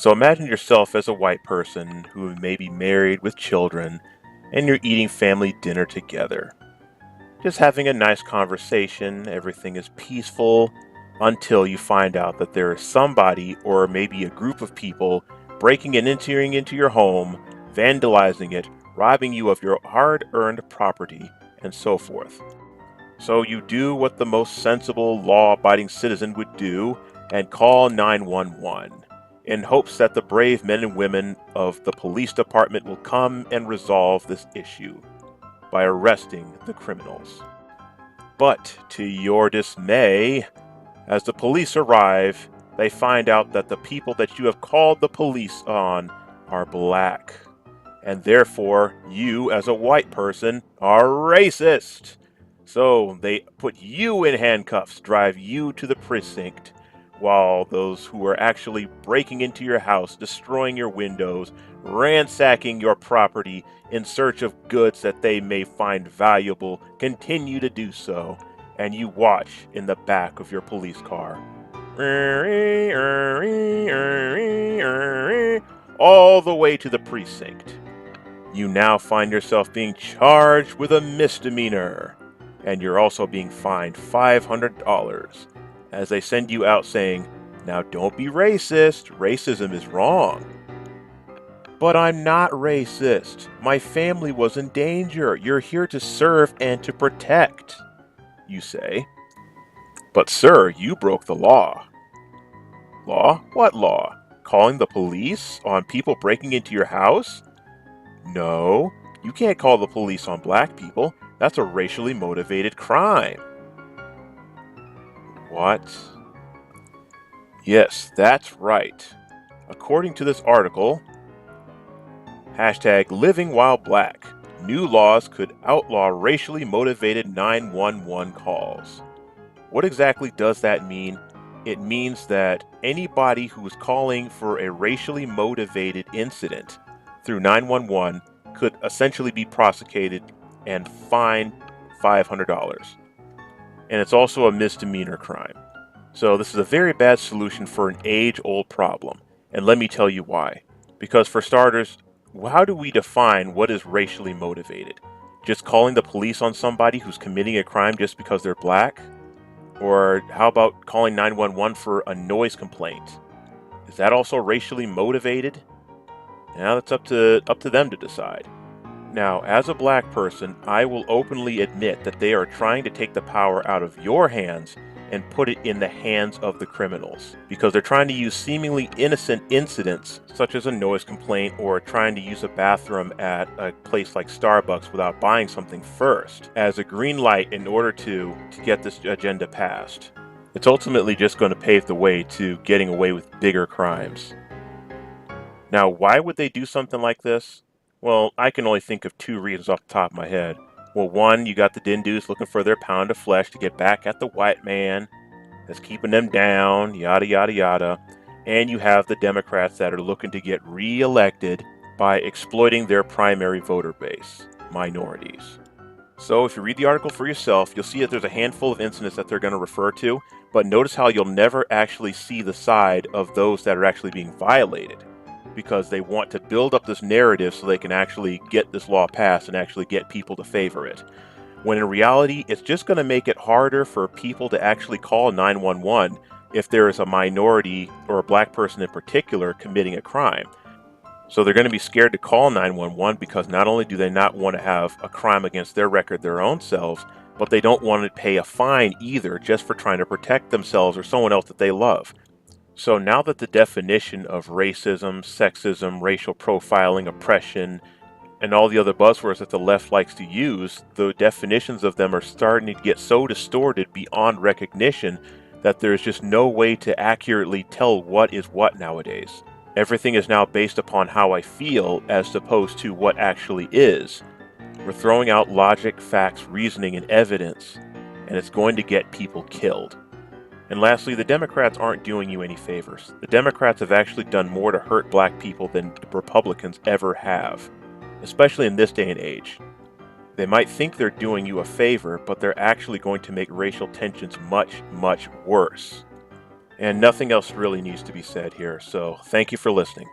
So imagine yourself as a white person who may be married with children and you're eating family dinner together. Just having a nice conversation, everything is peaceful until you find out that there is somebody or maybe a group of people breaking and entering into your home, vandalizing it, robbing you of your hard-earned property, and so forth. So you do what the most sensible, law-abiding citizen would do and call 911 in hopes that the brave men and women of the police department will come and resolve this issue by arresting the criminals. But to your dismay, as the police arrive, they find out that the people that you have called the police on are black, and therefore you, as a white person, are racist. So they put you in handcuffs, drive you to the precinct, while those who are actually breaking into your house, destroying your windows, ransacking your property in search of goods that they may find valuable, continue to do so, and you watch in the back of your police car. All the way to the precinct. You now find yourself being charged with a misdemeanor, and you're also being fined $500 as they send you out saying, "Now don't be racist, racism is wrong." "But I'm not racist. My family was in danger. You're here to serve and to protect," you say. "But sir, you broke the law." "Law? What law? Calling the police on people breaking into your house?" "No, you can't call the police on black people. That's a racially motivated crime." What? Yes, that's right. According to this article, #LivingWhileBlack, new laws could outlaw racially motivated 911 calls. What exactly does that mean? It means that anybody who is calling for a racially motivated incident through 911 could essentially be prosecuted and fined $500. And it's also a misdemeanor crime. So this is a very bad solution for an age-old problem. And let me tell you why. Because for starters, how do we define what is racially motivated? Just calling the police on somebody who's committing a crime just because they're black? Or how about calling 911 for a noise complaint? Is that also racially motivated? Now that's up to them to decide. Now, as a black person, I will openly admit that they are trying to take the power out of your hands and put it in the hands of the criminals, because they're trying to use seemingly innocent incidents, such as a noise complaint or trying to use a bathroom at a place like Starbucks without buying something first, as a green light in order to get this agenda passed. It's ultimately just going to pave the way to getting away with bigger crimes. Now, why would they do something like this? Well, I can only think of two reasons off the top of my head. Well, one, you got the Dindus looking for their pound of flesh to get back at the white man that's keeping them down, yada, yada, yada. And you have the Democrats that are looking to get re-elected by exploiting their primary voter base, minorities. So if you read the article for yourself, you'll see that there's a handful of incidents that they're going to refer to, but notice how you'll never actually see the side of those that are actually being violated, because they want to build up this narrative so they can actually get this law passed and actually get people to favor it. When in reality, it's just going to make it harder for people to actually call 911 if there is a minority or a black person in particular committing a crime. So they're going to be scared to call 911 because not only do they not want to have a crime against their record, their own selves, but they don't want to pay a fine either just for trying to protect themselves or someone else that they love. So now that the definition of racism, sexism, racial profiling, oppression, and all the other buzzwords that the left likes to use, the definitions of them are starting to get so distorted beyond recognition that there's just no way to accurately tell what is what nowadays. Everything is now based upon how I feel as opposed to what actually is. We're throwing out logic, facts, reasoning, and evidence, and it's going to get people killed. And lastly, the Democrats aren't doing you any favors. The Democrats have actually done more to hurt black people than the Republicans ever have, especially in this day and age. They might think they're doing you a favor, but they're actually going to make racial tensions much, much worse. And nothing else really needs to be said here. So thank you for listening.